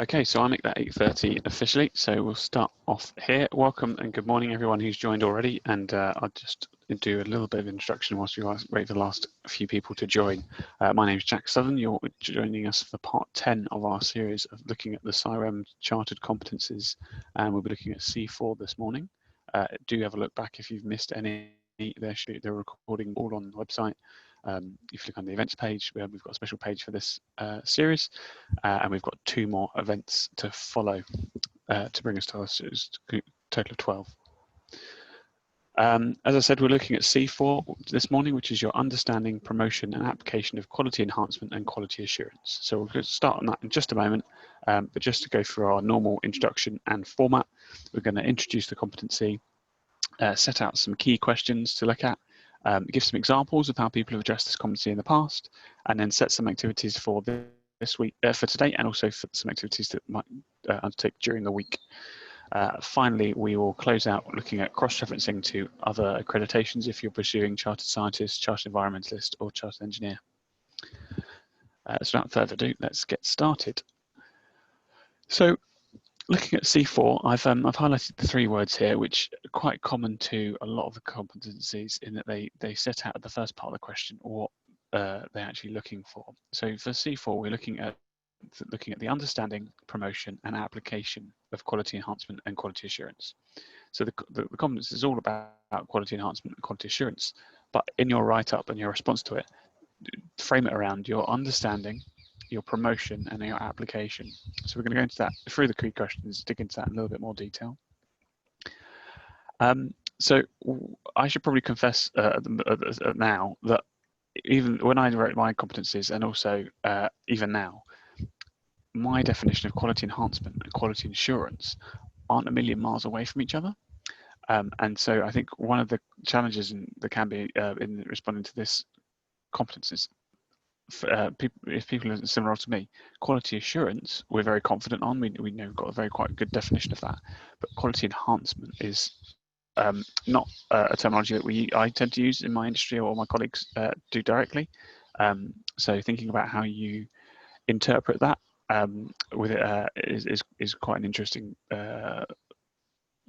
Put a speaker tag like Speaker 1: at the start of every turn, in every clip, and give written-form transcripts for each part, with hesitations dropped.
Speaker 1: Okay, so I'll make that 8:30 officially, so we'll start off here. Welcome and good morning everyone who's joined already, and I'll just do a little bit of introduction whilst we wait for the last few people to join. My name is Jack Southon. You're joining us for part 10 of our series of looking at the CIWEM Chartered competencies, and we'll be looking at C4 this morning. Do have a look back if you've missed any. They're recording all on the website. If you look on the events page, we've got a special page for this series, and we've got 2 more events to follow to bring us to a total of 12. As I said, we're looking at C4 this morning, which is your understanding, promotion and application of quality enhancement and quality assurance. So we're going to start on that in just a moment, but just to go through our normal introduction and format, we're going to introduce the competency, set out some key questions to look at, give some examples of how people have addressed this competency in the past, and then set some activities for this week, for today, and also for some activities that might undertake during the week. Finally, we will close out looking at cross-referencing to other accreditations if you're pursuing Chartered Scientist, Chartered Environmentalist, or Chartered Engineer. So without further ado, let's get started. So, looking at C4, I've highlighted the 3 words here, which are quite common to a lot of the competencies in that they set out at the first part of the question what they're actually looking for. So for C4, we're looking at the understanding, promotion, and application of quality enhancement and quality assurance. So the competency is all about quality enhancement and quality assurance, but in your write-up and your response to it, frame it around your understanding, your promotion, and your application. So we're going to go into that through the key questions, dig into that in a little bit more detail. So I should probably confess now that even when I wrote my competencies, and also even now, my definition of quality enhancement and quality assurance aren't a million miles away from each other. And so I think one of the challenges that can be in responding to this competencies, if people are similar to me, quality assurance we're very confident on. We know we've got a quite good definition of that, but quality enhancement is not a terminology that I tend to use in my industry or my colleagues do directly. So thinking about how you interpret that with it is quite an interesting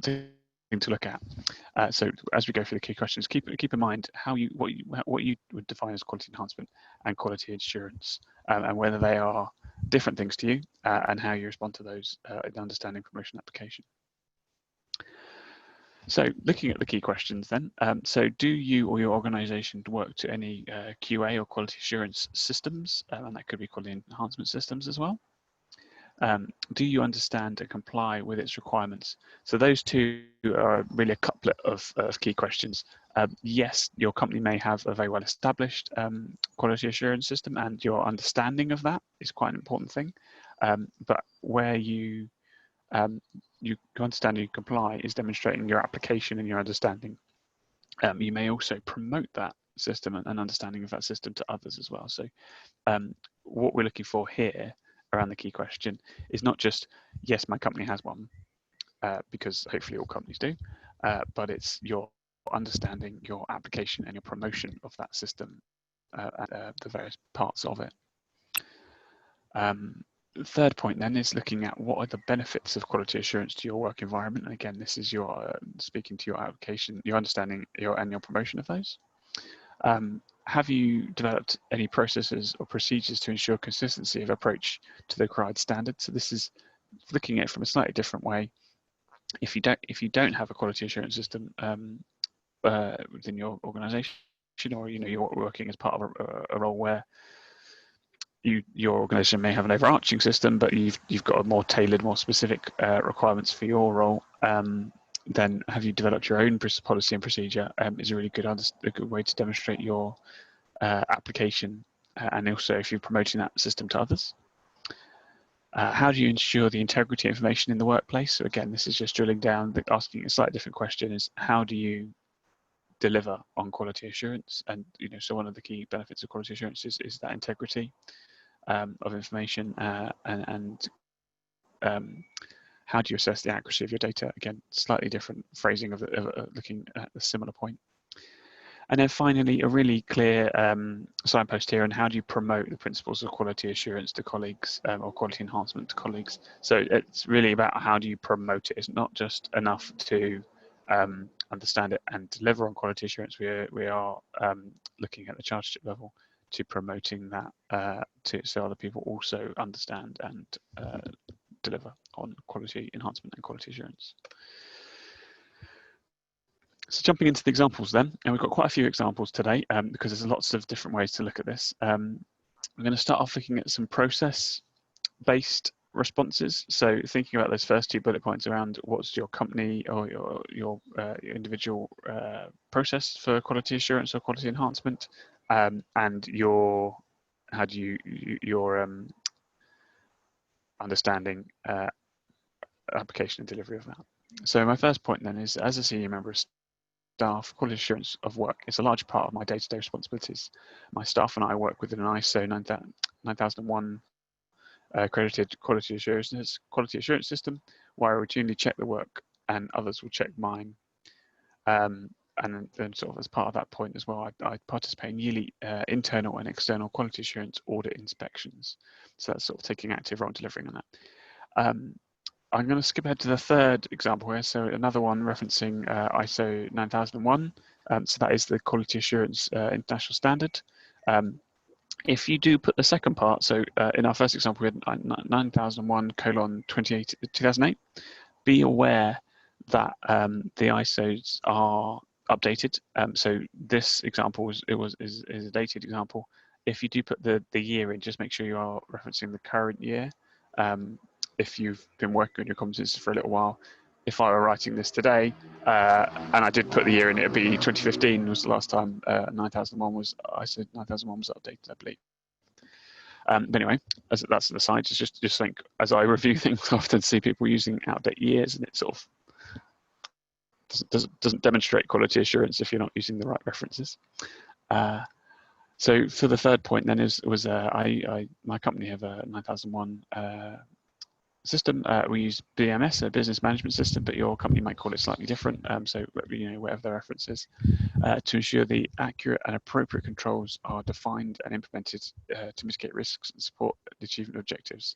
Speaker 1: thing to look at. So as we go through the key questions, keep in mind what you would define as quality enhancement and quality assurance, and whether they are different things to you, and how you respond to those in understanding, promotion, application. So looking at the key questions then, so do you or your organisation work to any QA or quality assurance systems, and that could be quality enhancement systems as well? Do you understand and comply with its requirements? So those 2 are really a couplet of key questions. Yes, your company may have a very well established quality assurance system, and your understanding of that is quite an important thing. But where you understand and you comply is demonstrating your application and your understanding. You may also promote that system and understanding of that system to others as well. So what we're looking for here around the key question is not just, yes, my company has one, because hopefully all companies do, but it's your understanding, your application, and your promotion of that system, and the various parts of it. The third point then is looking at what are the benefits of quality assurance to your work environment. And again, this is your speaking to your application, your understanding, and your promotion of those. Have you developed any processes or procedures to ensure consistency of approach to the required standards? So this is looking at it from a slightly different way. If you don't have a quality assurance system within your organisation, or you're working as part of a role where your organisation may have an overarching system, but you've got a more tailored, more specific requirements for your role, then have you developed your own policy and procedure is a really good way to demonstrate your application, and also if you're promoting that system to others. How do you ensure the integrity of information in the workplace? So again, this is just drilling down, asking a slightly different question is how do you deliver on quality assurance? And so one of the key benefits of quality assurance is that integrity of information, and how do you assess the accuracy of your data? Again, slightly different phrasing of looking at a similar point. And then finally, a really clear signpost here on how do you promote the principles of quality assurance to colleagues or quality enhancement to colleagues. So it's really about how do you promote it. It's not just enough to understand it and deliver on quality assurance. We are looking at the chartership level to promoting that so other people also understand and deliver on quality enhancement and quality assurance. So jumping into the examples then, and we've got quite a few examples today because there's lots of different ways to look at this. We're going to start off looking at some process-based responses. So thinking about those first two bullet points around what's your company or your individual process for quality assurance or quality enhancement, and your understanding application and delivery of that. So my first point then is, as a senior member of staff, quality assurance of work is a large part of my day-to-day responsibilities. My staff and I work within an ISO 9001 accredited quality assurance system, where I routinely check the work and others will check mine. And then sort of as part of that point as well, I participate in yearly internal and external quality assurance audit inspections. So that's sort of taking active role in delivering on that. I'm going to skip ahead to the third example here. So another one referencing ISO 9001. So that is the quality assurance international standard. If you do put the second part, so in our first example, we had 9001:2008, be aware that the ISOs are updated. So this example is a dated example. If you do put the year in, just make sure you are referencing the current year. If you've been working on your competencies for a little while, if I were writing this today and I did put the year in, it would be 2015 was the last time 9001 was ISO 9001 was updated, I believe. But anyway, that's an aside. Just think, as I review things, I often see people using outdated years, and it sort of doesn't demonstrate quality assurance if you're not using the right references. So for the third point, then my company have a 9001 system. We use BMS, a business management system, but your company might call it slightly different. So whatever the reference is, to ensure the accurate and appropriate controls are defined and implemented to mitigate risks and support the achievement of objectives.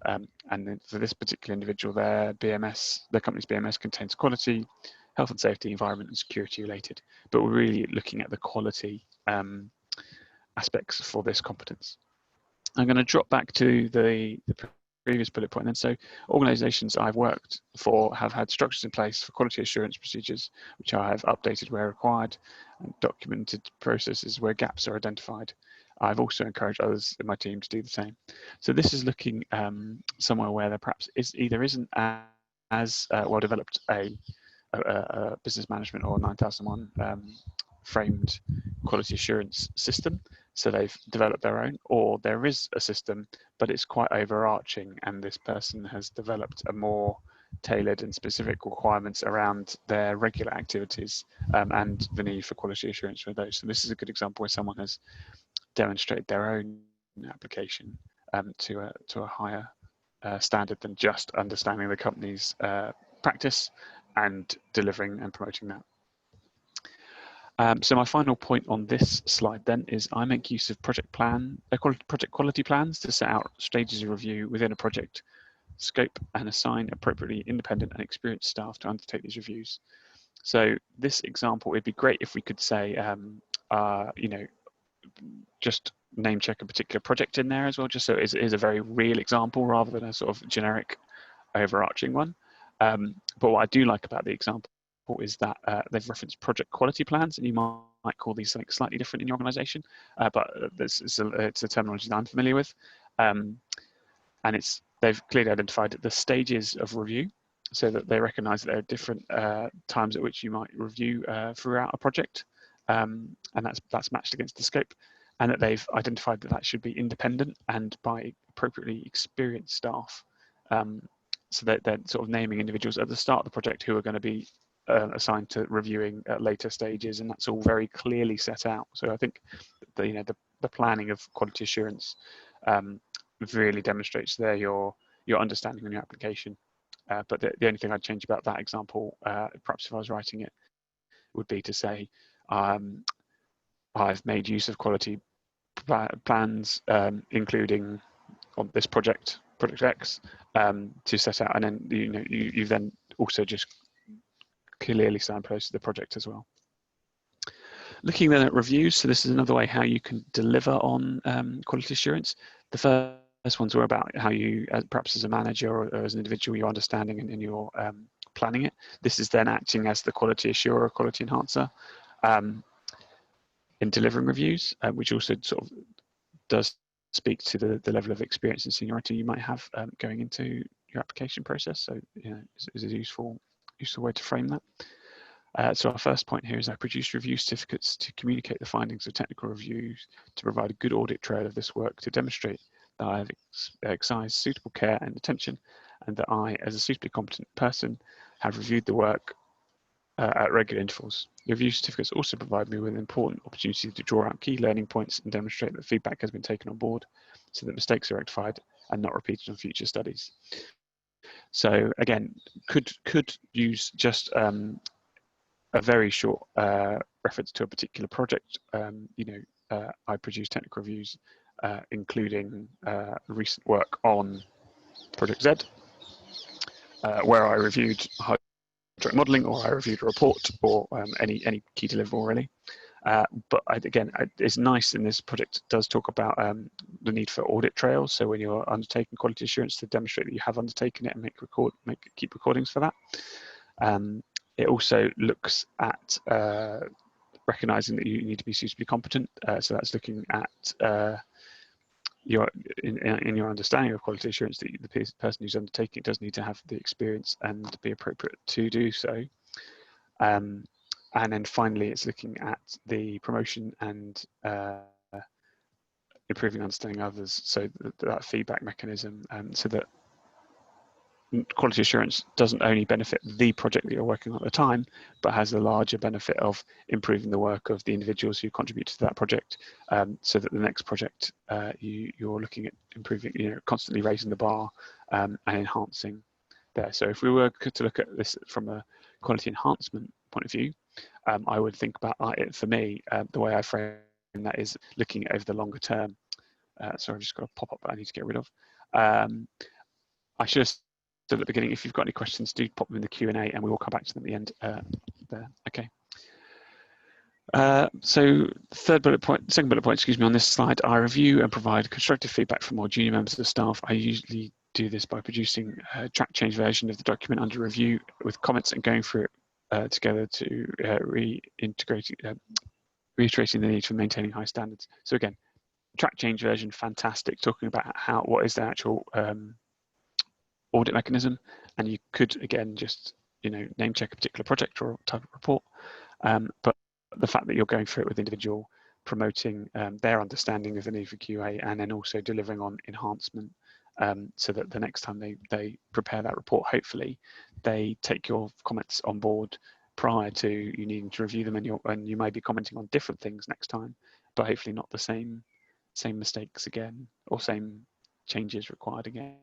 Speaker 1: And then for this particular individual, their company's BMS contains quality, health and safety, environment and security related. But we're really looking at the quality aspects for this competence. I'm going to drop back to the previous bullet point. And so organizations I've worked for have had structures in place for quality assurance procedures, which I have updated where required, and documented processes where gaps are identified. I've also encouraged others in my team to do the same. So this is looking somewhere where there perhaps isn't as well developed a business management or 9001 framed quality assurance system. So they've developed their own, or there is a system, but it's quite overarching, and this person has developed a more tailored and specific requirements around their regular activities and the need for quality assurance for those. So this is a good example where someone has demonstrated their own application to a higher standard than just understanding the company's practice and delivering and promoting that. So my final point on this slide then is I make use of project quality plans to set out stages of review within a project scope and assign appropriately independent and experienced staff to undertake these reviews. So this example, it'd be great if we could say, just name check a particular project in there as well, just so it is a very real example rather than a sort of generic overarching one. But what I do like about the example is that they've referenced project quality plans, and you might call these something slightly different in your organization, but it's a terminology that I'm familiar with. And they've clearly identified the stages of review, so that they recognize that there are different times at which you might review throughout a project, and that's matched against the scope, and that they've identified that should be independent and by appropriately experienced staff. So that they're sort of naming individuals at the start of the project who are going to be assigned to reviewing at later stages, and that's all very clearly set out. So I think the planning of quality assurance really demonstrates there your understanding on your application. But the only thing I'd change about that example, perhaps if I was writing it, would be to say I've made use of quality plans, including on this project X, to set out, and then you then also just clearly signpost the project as well. Looking then at reviews, so this is another way how you can deliver on quality assurance. The first ones were about how you, perhaps as a manager or as an individual, you're understanding and you're planning it. This is then acting as the quality assurer, quality enhancer in delivering reviews, which also sort of does speak to the level of experience and seniority you might have going into your application process. So is a useful way to frame that. So our first point here is I produce review certificates to communicate the findings of technical reviews, to provide a good audit trail of this work, to demonstrate that I have exercised suitable care and attention, and that I, as a suitably competent person, have reviewed the work at regular intervals. The review certificates also provide me with an important opportunity to draw out key learning points and demonstrate that feedback has been taken on board so that mistakes are rectified and not repeated on future studies. So again, could use just a very short reference to a particular project. I produce technical reviews, including recent work on Project Z, where I reviewed hydraulic modelling, or I reviewed a report, or any key deliverable really. But again, it's nice in this project, it does talk about the need for audit trails. So when you're undertaking quality assurance, to demonstrate that you have undertaken it and keep recordings for that. It also looks at recognizing that you need to be suitably competent. So that's looking at in your understanding of quality assurance, that the person who's undertaking it does need to have the experience and be appropriate to do so. And then finally, it's looking at the promotion and improving understanding others. So that feedback mechanism, so that quality assurance doesn't only benefit the project that you're working on at the time, but has a larger benefit of improving the work of the individuals who contribute to that project, so that the next project you're looking at improving, constantly raising the bar and enhancing there. So if we were to look at this from a quality enhancement point of view, I would think about it, for me, the way I frame that is looking over the longer term. Sorry, I've just got a pop-up that I need to get rid of. I should have said at the beginning, if you've got any questions, do pop them in the Q&A and we will come back to them at the end there. Okay. So second bullet point, on this slide, I review and provide constructive feedback from more junior members of the staff. I usually do this by producing a track change version of the document under review with comments and going through it together to reiterating the need for maintaining high standards. So again, track change version, fantastic, talking about what is the actual audit mechanism, and you could again just name check a particular project or type of report, but the fact that you're going through it with individual, promoting their understanding of the need for QA, and then also delivering on enhancement, so that the next time they prepare that report, hopefully they take your comments on board prior to you needing to review them, and you may be commenting on different things next time, but hopefully not the same mistakes again or same changes required again.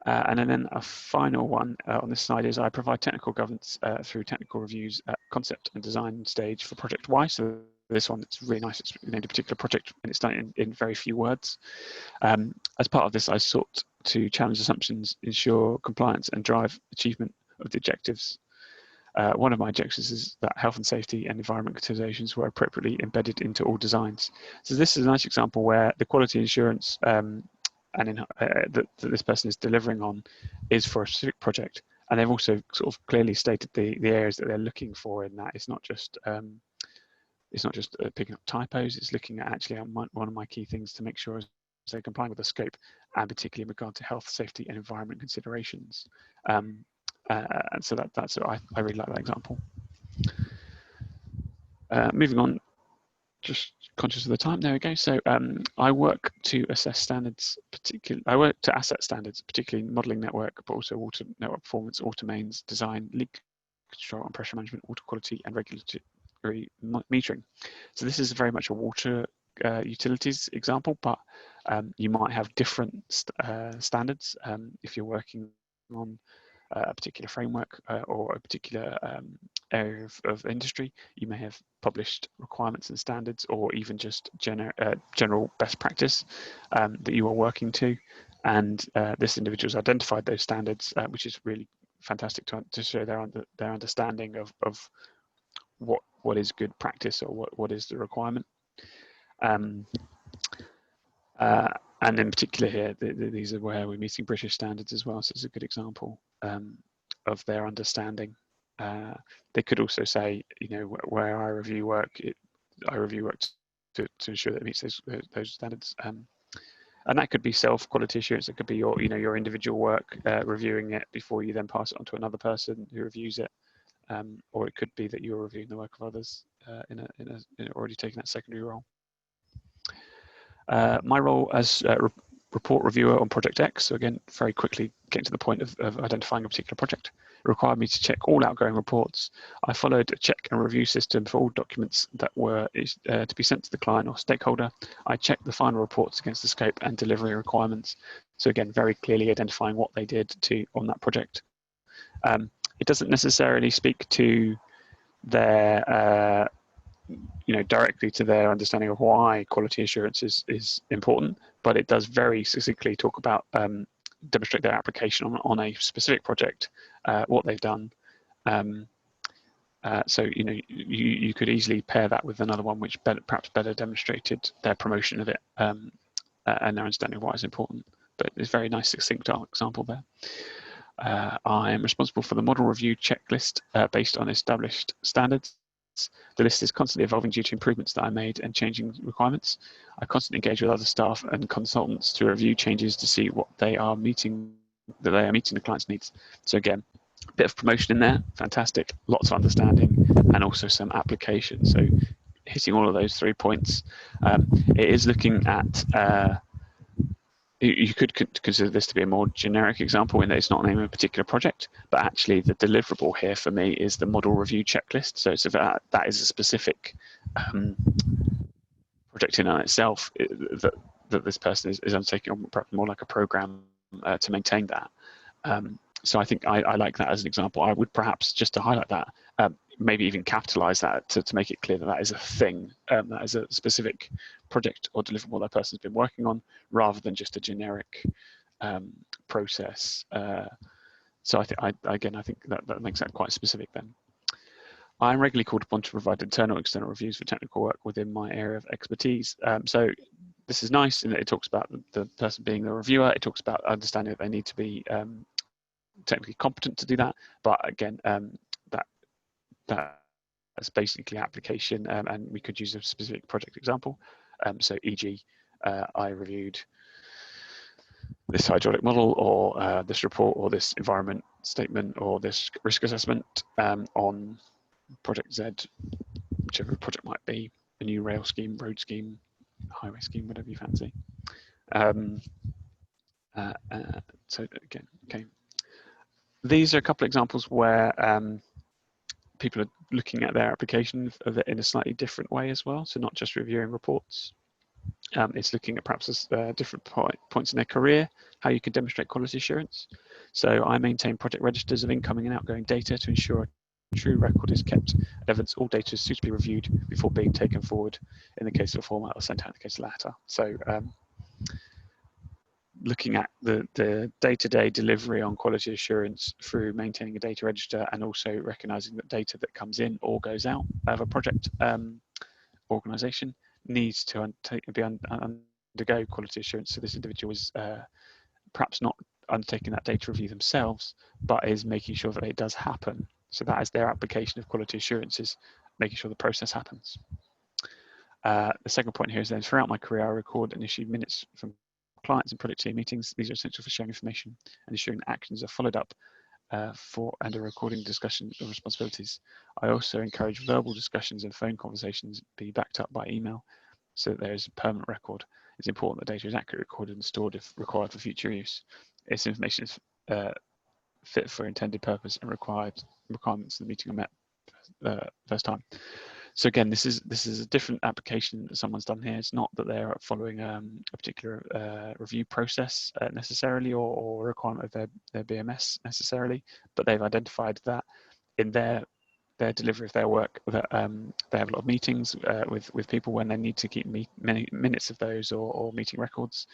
Speaker 1: And then a final one on this slide is I provide technical governance through technical reviews at concept and design stage for Project Y. So this one, it's really nice. It's named a particular project and it's done in very few words. As part of this, I sought to challenge assumptions, ensure compliance and drive achievement of the objectives. One of my objectives is that health and safety and environment considerations were appropriately embedded into all designs. So this is a nice example where the quality assurance that this person is delivering on is for a specific project, and they've also sort of clearly stated the areas that they're looking for in that. It's not just picking up typos. It's looking at actually one of my key things to make sure they're complying with the scope, and particularly in regard to health, safety, and environment considerations. And so that's I really like that example. Moving on. Just conscious of the time. There we go. So I work to assess standards, I work to asset standards, particularly modelling network, but also water network performance, water mains, design, leak control and pressure management, water quality and regulatory metering. So this is very much a water utilities example, but you might have different standards if you're working on a particular framework or a particular area of industry. You may have published requirements and standards, or even just general best practice that you are working to. And this individual's identified those standards, which is really fantastic to show their understanding of what is good practice, or what is the requirement. And in particular here, these are where we're meeting British standards as well. So it's a good example of their understanding. They could also say, where I review work, I review work to ensure that it meets those standards. And that could be self-quality assurance. It could be your individual work, reviewing it before you then pass it on to another person who reviews it. Or it could be that you're reviewing the work of others in already taking that secondary role. My role as report reviewer on Project X, so again, very quickly getting to the point of identifying a particular project, required me to check all outgoing reports. I followed a check and review system for all documents that were to be sent to the client or stakeholder. I checked the final reports against the scope and delivery requirements. So again, very clearly identifying what they did on that project. It doesn't necessarily speak to their directly to their understanding of why quality assurance is important, but it does very succinctly talk about demonstrate their application on a specific project, what they've done. So you could easily pair that with another one which perhaps better demonstrated their promotion of it and their understanding of why it's important. But it's a very nice succinct example there. I am responsible for the model review checklist based on established standards. The list is constantly evolving due to improvements that I made and changing requirements. I constantly engage with other staff and consultants to review changes to see what they are meeting the client's needs. So again, a bit of promotion in there, fantastic, lots of understanding, and also some application. So hitting all of those 3 points. It is looking at you could consider this to be a more generic example in that it's not naming a particular project, but actually the deliverable here for me is the model review checklist. So it's that is a specific project in and of itself that this person is undertaking, or perhaps more like a program to maintain that. So I think I like that as an example. I would perhaps, just to highlight that, maybe even capitalize that to make it clear that that is a thing, that is a specific project or deliverable that person's been working on, rather than just a generic process. So I think, I think that makes that quite specific then. I'm regularly called upon to provide internal and external reviews for technical work within my area of expertise. So this is nice in that it talks about the person being the reviewer. It talks about understanding that they need to be technically competent to do that. But again, that's basically application, and we could use a specific project example. So e.g., I reviewed this hydraulic model, or this report, or this environment statement, or this risk assessment on project Z, whichever project might be, a new rail scheme, road scheme, highway scheme, whatever you fancy. So again, okay. These are a couple of examples where people are looking at their application of it in a slightly different way as well. So not just reviewing reports. It's looking at perhaps different points in their career, how you can demonstrate quality assurance. So I maintain project registers of incoming and outgoing data to ensure a true record is kept. Evidence all data is suitably reviewed before being taken forward in the case of a format or sent out in the case of the latter. So looking at the day-to-day delivery on quality assurance through maintaining a data register, and also recognizing that data that comes in or goes out of a project organization needs to undergo quality assurance. So this individual is perhaps not undertaking that data review themselves, but is making sure that it does happen. So that is their application of quality assurance, is making sure the process happens. The second point here is then, throughout my career, I record and issue minutes from clients and project team meetings. These are essential for sharing information and ensuring that actions are followed up and a recording discussion of responsibilities. I also encourage verbal discussions and phone conversations be backed up by email, so that there is a permanent record. It's important that data is accurately recorded and stored if required for future use. Its information is fit for intended purpose and requirements of the meeting are met first time. So again, this is a different application that someone's done here. It's not that they're following a particular review process necessarily, or requirement of their BMS necessarily, but they've identified that in their delivery of their work that they have a lot of meetings with people when they need to keep many minutes of those or meeting records,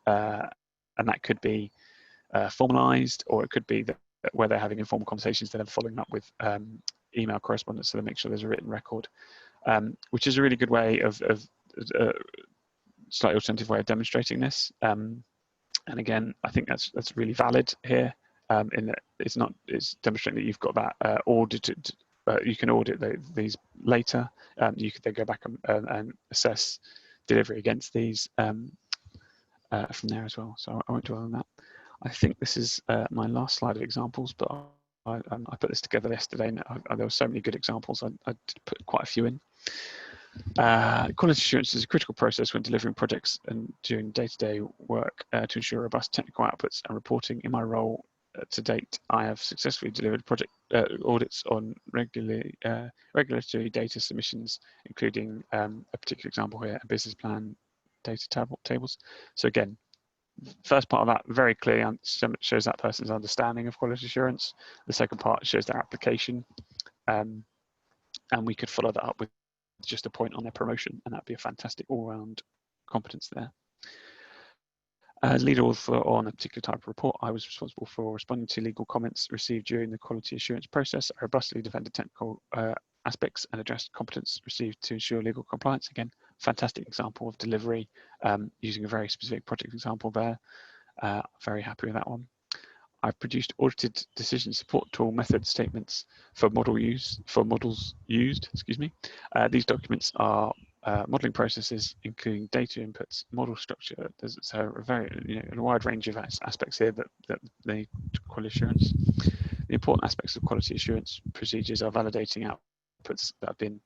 Speaker 1: and that could be formalized, or it could be that where they're having informal conversations, then following up with email correspondence, so they make sure there's a written record, which is a really good way of slightly alternative way of demonstrating this. And again, I think that's really valid here, in that it's demonstrating that you've got that audited. You can audit these later. You could then go back and assess delivery against these from there as well. So I won't dwell on that. I think this is my last slide of examples, but I put this together yesterday, and there were so many good examples. I did put quite a few in. Quality assurance is a critical process when delivering projects and doing day-to-day work to ensure robust technical outputs and reporting. In my role to date, I have successfully delivered project audits on regulatory data submissions, including a particular example here, a business plan data tables. So again, first part of that very clearly shows that person's understanding of quality assurance. The second part shows their application, and we could follow that up with just a point on their promotion, and that'd be a fantastic all-round competence there. As lead author on a particular type of report, I was responsible for responding to legal comments received during the quality assurance process. I robustly defended technical aspects and addressed competence received to ensure legal compliance. Again, fantastic example of delivery using a very specific project example there. Very happy with that one. I've produced audited decision support tool method statements for models used. Excuse me. These documents are modeling processes, including data inputs, model structure. There's a very a wide range of aspects here that the quality assurance. The important aspects of quality assurance procedures are validating outputs that have been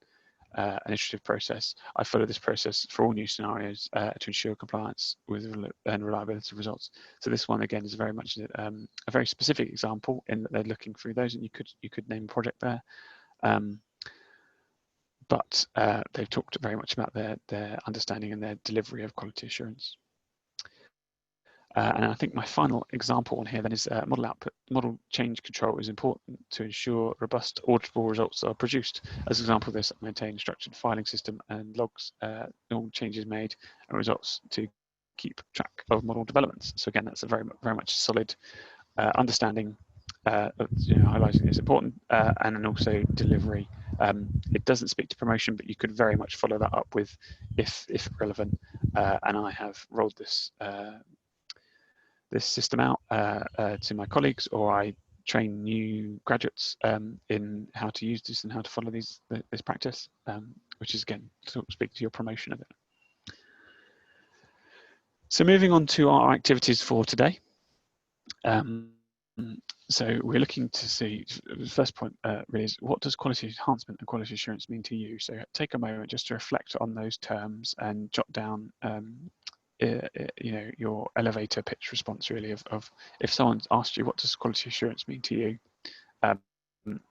Speaker 1: an iterative process. I follow this process for all new scenarios to ensure compliance with and reliability of results. So this one again is very much a very specific example in that they're looking through those, and you could name a project there, but they've talked very much about their understanding and their delivery of quality assurance. And I think my final example on here then is model output. Model change control is important to ensure robust auditable results are produced. As an example of this, I maintain a structured filing system and logs all changes made and results to keep track of model developments. So again, that's a very much solid understanding of highlighting is important, and then also delivery. It doesn't speak to promotion, but you could very much follow that up with if relevant. And I have rolled this system out to my colleagues, or I train new graduates in how to use this and how to follow this practice, which is again to speak to your promotion of it. So moving on to our activities for today. So we're looking to see, the first point really is, what does quality enhancement and quality assurance mean to you? So take a moment just to reflect on those terms and jot down your elevator pitch response really of if someone's asked you what does quality assurance mean to you,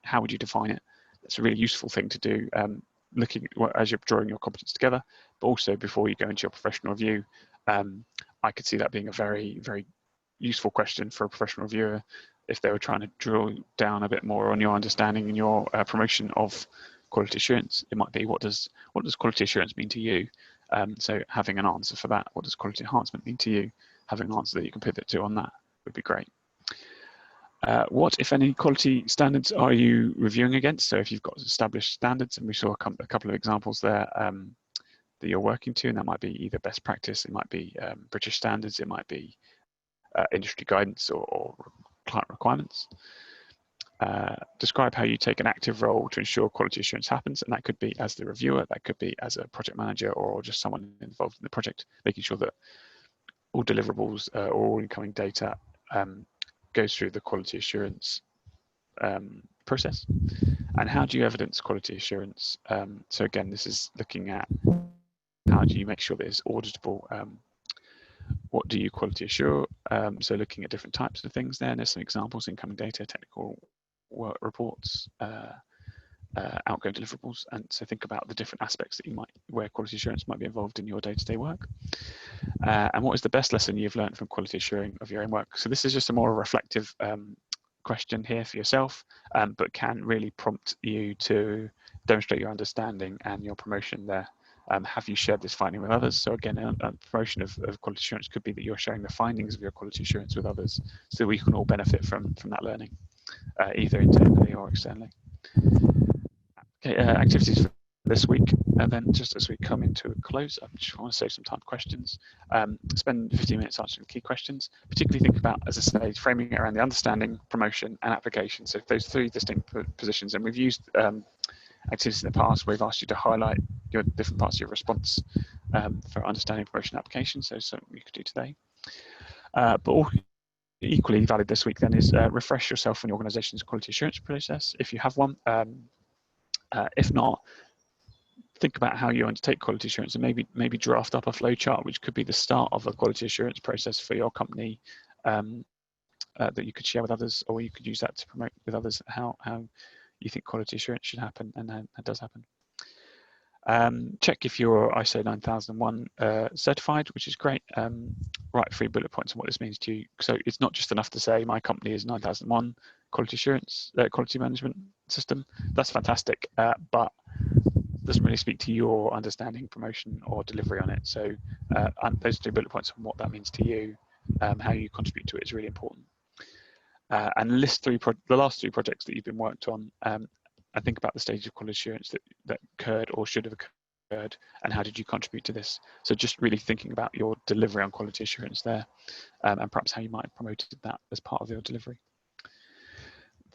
Speaker 1: how would you define it? It's a really useful thing to do, looking as you're drawing your competence together, but also before you go into your professional review. I could see that being a very useful question for a professional reviewer if they were trying to drill down a bit more on your understanding and your promotion of quality assurance. It might be, what does quality assurance mean to you? So having an answer for that, what does quality enhancement mean to you? Having an answer that you can pivot to on that would be great. What, if any, quality standards are you reviewing against? So if you've got established standards, and we saw a couple of examples there that you're working to, and that might be either best practice, it might be British standards, it might be industry guidance or client requirements. Describe how you take an active role to ensure quality assurance happens, and that could be as the reviewer, that could be as a project manager, or just someone involved in the project, making sure that all deliverables or all incoming data goes through the quality assurance process. And how do you evidence quality assurance? So again, this is looking at how do you make sure that it's auditable. What do you quality assure? So looking at different types of things there, and there's some examples: incoming data, technical work reports, outgoing deliverables, and so think about the different aspects that where quality assurance might be involved in your day-to-day work. And what is the best lesson you've learned from quality assuring of your own work? So this is just a more reflective question here for yourself, but can really prompt you to demonstrate your understanding and your promotion there. Have you shared this finding with others? So again, a promotion of quality assurance could be that you're sharing the findings of your quality assurance with others, so we can all benefit from that learning, either internally or externally. Okay, activities for this week, and then just as we come into a close, I just want to save some time for questions. Spend 15 minutes answering key questions, particularly think about, as I say, framing it around the understanding, promotion, and application. So those three distinct positions, and we've used activities in the past where we've asked you to highlight your different parts of your response for understanding, promotion, and application. So something you could do today. But all equally valid this week then is refresh yourself on your organization's quality assurance process if you have one. If not, think about how you undertake quality assurance, and maybe draft up a flow chart, which could be the start of a quality assurance process for your company that you could share with others, or you could use that to promote with others how you think quality assurance should happen and how it does happen. Check if you're ISO 9001 certified, which is great. Write 3 bullet points on what this means to you. So it's not just enough to say my company is 9001 quality assurance, quality management system. That's fantastic, but doesn't really speak to your understanding, promotion, or delivery on it. So those 3 bullet points on what that means to you, how you contribute to it, is really important. And list the last 3 projects that you've been worked on, and think about the stage of quality assurance that occurred or should have occurred, and how did you contribute to this. So just really thinking about your delivery on quality assurance there, and perhaps how you might have promoted that as part of your delivery.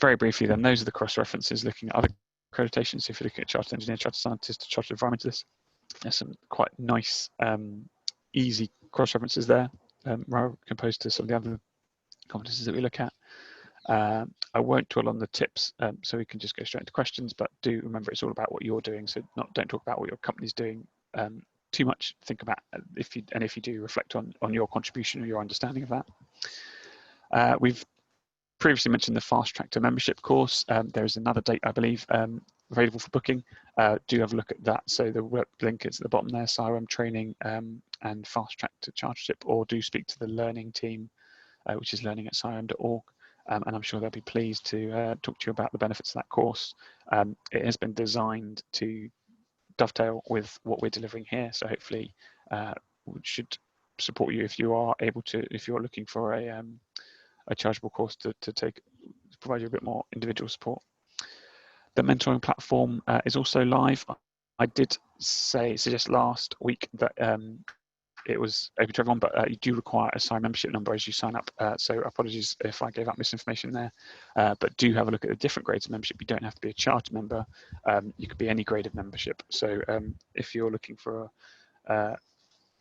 Speaker 1: Very briefly then, those are the cross-references looking at other accreditations. So if you're looking at chartered engineer, chartered scientist, chartered environmentalist, there's some quite nice, easy cross-references there, composed to some of the other competencies that we look at. I won't dwell on the tips, so we can just go straight into questions, but do remember it's all about what you're doing, so don't talk about what your company's doing too much. Think about if you do, reflect on your contribution or your understanding of that. We've previously mentioned the Fasttrack to membership course. There is another date, I believe, available for booking. Do have a look at that. So the link is at the bottom there, CIWEM training and Fasttrack to Chartership, or do speak to the learning team, which is learning@ciwem.org. And I'm sure they'll be pleased to talk to you about the benefits of that course. It has been designed to dovetail with what we're delivering here, so hopefully we should support you if you are able to, if you're looking for a chargeable course to provide you a bit more individual support. The mentoring platform is also live. I did suggest last week that it was open to everyone, but you do require a CIWEM membership number as you sign up. So apologies if I gave out misinformation there, but do have a look at the different grades of membership. You don't have to be a charter member. You could be any grade of membership. So if you're looking for a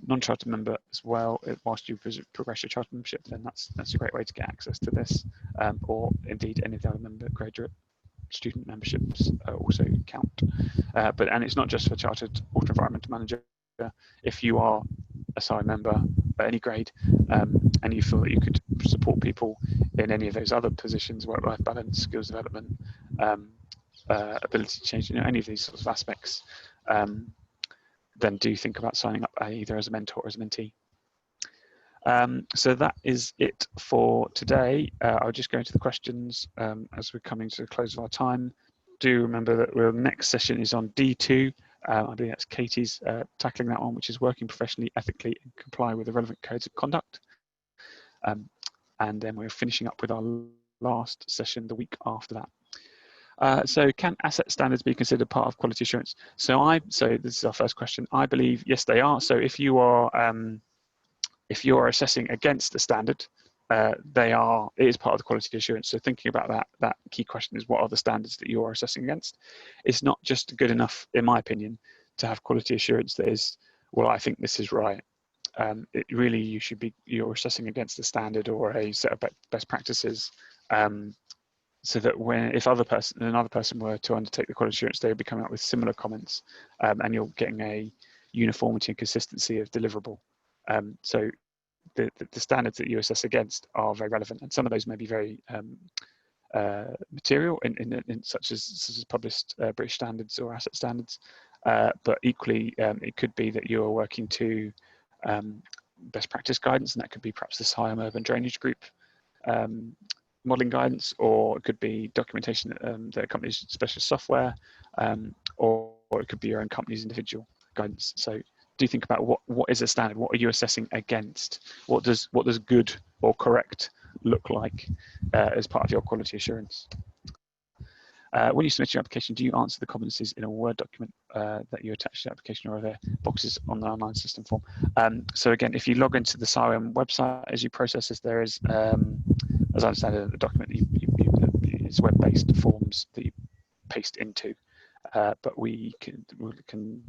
Speaker 1: non-charter member as well, whilst you progress your charter membership, then that's a great way to get access to this, or indeed any of the other graduate student memberships also count. And it's not just for chartered water environmental manager. If you are a CIWEM member at any grade, and you feel that you could support people in any of those other positions, work-life balance, skills development, ability to change, any of these sorts of aspects, then do think about signing up either as a mentor or as a mentee. So that is it for today. I'll just go into the questions as we're coming to the close of our time. Do remember that our next session is on D2. I believe that's Katie's tackling that one, which is working professionally, ethically, and comply with the relevant codes of conduct. And then we're finishing up with our last session the week after that. So can asset standards be considered part of quality assurance? So this is our first question. I believe yes, they are. So if you are assessing against a standard, it is part of the quality assurance. So thinking about that key question is, what are the standards that you are assessing against? It's not just good enough, in my opinion, to have quality assurance that is, well, I think this is right. It really, you're assessing against a standard or a set of best practices, so that if another person were to undertake the quality assurance, they would be coming up with similar comments, and you're getting a uniformity and consistency of deliverable. So the standards that you assess against are very relevant, and some of those may be very material in such as published British standards or asset standards, but equally it could be that you're working to best practice guidance, and that could be perhaps the CIWEM Urban Drainage Group modelling guidance, or it could be documentation that accompanies specialist software, or it could be your own company's individual guidance. So do think about what is a standard, what are you assessing against, what does good or correct look like as part of your quality assurance. When you submit your application, do you answer the competencies in a Word document that you attach to the application, or are there boxes on the online system form? So again, if you log into the CIWEM website as you process this, there is, as I understand it, a document it's web-based forms that you paste into, but we can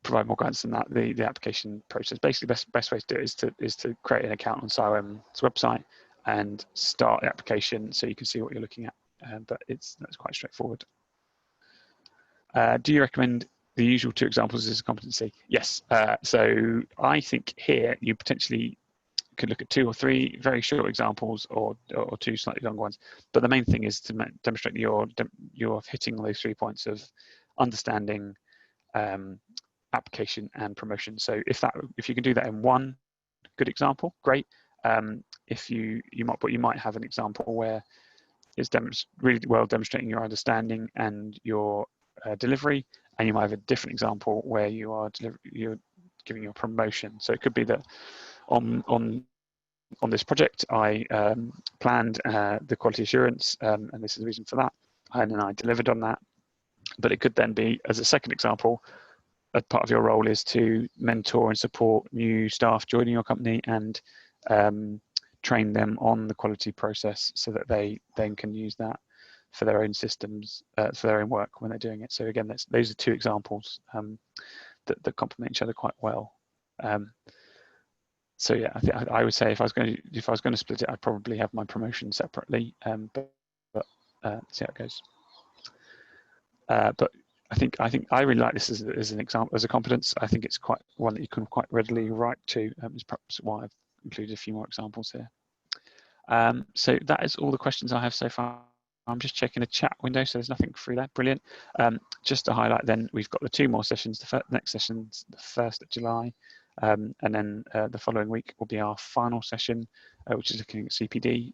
Speaker 1: provide more guidance than that. The application process, basically, best way to do it is to create an account on CIWEM's website and start the application so you can see what you're looking at. But that's quite straightforward. Do you recommend the usual 2 examples as a competency? Yes. So I think here you potentially could look at 2 or 3 very short examples, or 2 slightly longer ones. But the main thing is to demonstrate that you're hitting those 3 points of understanding, application, and promotion. So if you can do that in 1 good example, great. If you might have an example where it's really well demonstrating your understanding and your delivery, and you might have a different example where you're giving your promotion. So it could be that on this project I planned the quality assurance, and this is the reason for that, and then I delivered on that. But it could then be, as a second example, a part of your role is to mentor and support new staff joining your company and train them on the quality process so that they then can use that for their own systems, for their own work when they're doing it. So again, those are 2 examples that complement each other quite well. So yeah, I would say if I was going to split it, I'd probably have my promotion separately, but see how it goes. But I think I really like this as an example, as a competence. I think it's quite one that you can quite readily write to. Is perhaps why I've included a few more examples here. So that is all the questions I have so far. I'm just checking the chat window, so there's nothing through there. Brilliant. Just to highlight then, we've got the 2 more sessions. The next session's the 1st of July, and then the following week will be our final session, which is looking at CPD.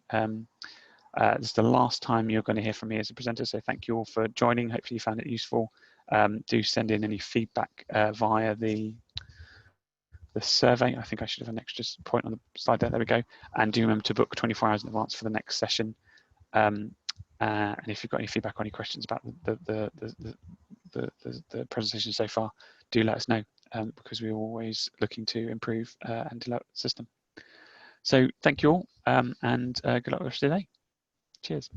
Speaker 1: This is the last time you're going to hear from me as a presenter, so thank you all for joining. Hopefully you found it useful. Do send in any feedback via the survey. I think I should have an extra point on the slide there. There we go. And do remember to book 24 hours in advance for the next session. And if you've got any feedback or any questions about the presentation so far, do let us know, because we're always looking to improve and develop the system. So thank you all, and good luck with the rest of the day. Cheers.